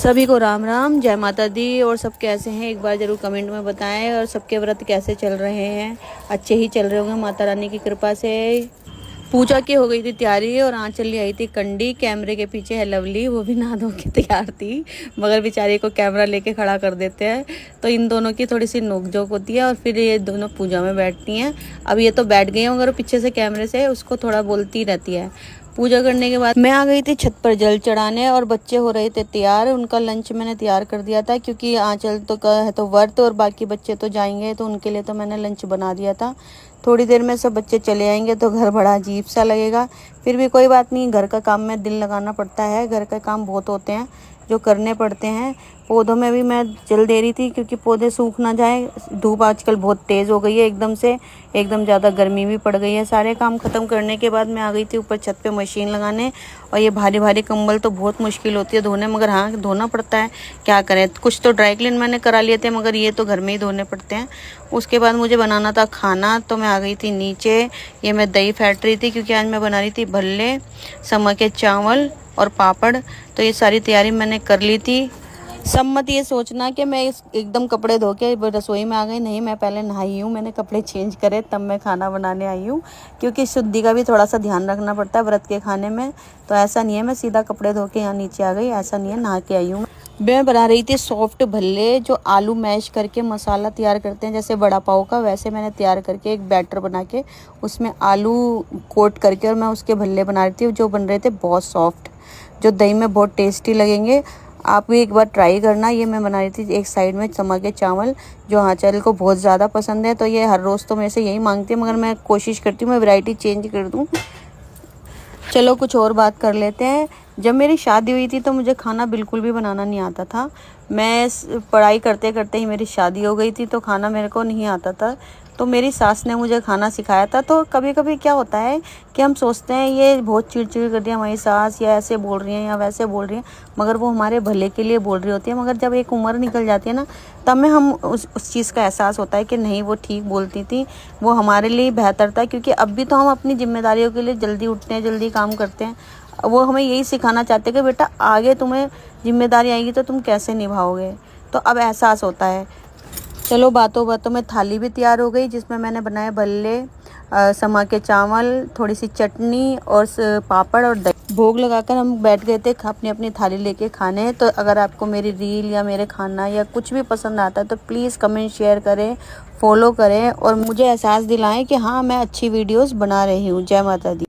सभी को राम राम, जय माता दी। और सब कैसे हैं एक बार ज़रूर कमेंट में बताएं। और सबके व्रत कैसे चल रहे हैं, अच्छे ही चल रहे होंगे माता रानी की कृपा से। पूजा की हो गई थी तैयारी और आंचल ले आई थी कंडी। कैमरे के पीछे है लवली, वो भी नहा धो के तैयार थी, मगर बेचारी को कैमरा लेके खड़ा कर देते हैं तो इन दोनों की थोड़ी सी नोकझोंक होती है और फिर ये दोनों पूजा में बैठती हैं। अब ये तो बैठ गई हैं मगर पीछे से कैमरे से उसको थोड़ा बोलती रहती है। पूजा करने के बाद मैं आ गई थी छत पर जल चढ़ाने और बच्चे हो रहे थे तैयार। उनका लंच मैंने तैयार कर दिया था क्योंकि आंचल तो का है तो व्रत और बाकी बच्चे तो जाएंगे, तो उनके लिए तो मैंने लंच बना दिया था। थोड़ी देर में सब बच्चे चले आएंगे तो घर बड़ा अजीब सा लगेगा, फिर भी कोई बात नहीं, घर का काम में दिल लगाना पड़ता है। घर का काम बहुत होते हैं जो करने पड़ते हैं। पौधों में भी मैं जल दे रही थी क्योंकि पौधे सूख ना जाए। धूप आजकल बहुत तेज़ हो गई है, एकदम ज़्यादा गर्मी भी पड़ गई है। सारे काम ख़त्म करने के बाद मैं आ गई थी ऊपर छत पे मशीन लगाने। और ये भारी भारी कंबल तो बहुत मुश्किल होती है धोने, मगर हाँ धोना पड़ता है, क्या करें। कुछ तो ड्राई क्लीन मैंने करा लिए थे मगर ये तो घर में ही धोने पड़ते हैं। उसके बाद मुझे बनाना था खाना, तो मैं आ गई थी नीचे। ये मैं दही फेंट रही थी क्योंकि आज मैं बना रही थी भल्ले, समा के चावल और पापड़। तो ये सारी तैयारी मैंने कर ली थी। सब मत ये सोचना कि मैं एकदम कपड़े धो के रसोई में आ गई, नहीं, मैं पहले नहाई हूँ, मैंने कपड़े चेंज करे तब मैं खाना बनाने आई हूँ क्योंकि शुद्धि का भी थोड़ा सा ध्यान रखना पड़ता है व्रत के खाने में। तो ऐसा नहीं है मैं सीधा कपड़े धो के यहाँ नीचे आ गई, ऐसा नहीं है, नहा के आई हूँ। मैं बना रही थी सॉफ्ट भल्ले, जो आलू मैश करके मसाला तैयार करते हैं जैसे बड़ा पाव का, वैसे मैंने तैयार करके एक बैटर बना के उसमें आलू कोट करके और मैं उसके भल्ले बना रही थी जो बन रहे थे बहुत सॉफ्ट, जो दही में बहुत टेस्टी लगेंगे। आप भी एक बार ट्राई करना। ये मैं बना रही थी एक साइड में समा के चावल, जो आंचल को बहुत ज़्यादा पसंद है, तो ये हर रोज़ तो मेरे से यही मांगती है, मगर मैं कोशिश करती हूँ मैं वैरायटी चेंज कर दूँ। चलो कुछ और बात कर लेते हैं। जब मेरी शादी हुई थी तो मुझे खाना बिल्कुल भी बनाना नहीं आता था। मैं पढ़ाई करते करते ही मेरी शादी हो गई थी तो खाना मेरे को नहीं आता था, तो मेरी सास ने मुझे खाना सिखाया था। तो कभी कभी क्या होता है कि हम सोचते हैं ये बहुत चिड़चिड़ कर दिया हमारी सास, या ऐसे बोल रही है या वैसे बोल रही है, मगर वो हमारे भले के लिए बोल रही होती है। मगर जब एक उम्र निकल जाती है ना, तब में हम उस चीज़ का एहसास होता है कि नहीं वो ठीक बोलती थी, वो हमारे लिए बेहतर था। क्योंकि अब भी तो हम अपनी जिम्मेदारियों के लिए जल्दी उठते हैं, जल्दी काम करते हैं। वो हमें यही सिखाना चाहते हैं कि बेटा आगे तुम्हें जिम्मेदारी आएगी तो तुम कैसे निभाओगे, तो अब एहसास होता है। चलो बातों बातों में थाली भी तैयार हो गई जिसमें मैंने बनाए भल्ले, समा के चावल, थोड़ी सी चटनी और पापड़ और दही। भोग लगाकर हम बैठ गए थे अपनी अपनी थाली लेके खाने। तो अगर आपको मेरी रील या मेरे खाना या कुछ भी पसंद आता है तो प्लीज़ कमेंट शेयर करें, फॉलो करें और मुझे एहसास दिलाएं कि हाँ मैं अच्छी वीडियोस बना रही हूँ। जय माता दी।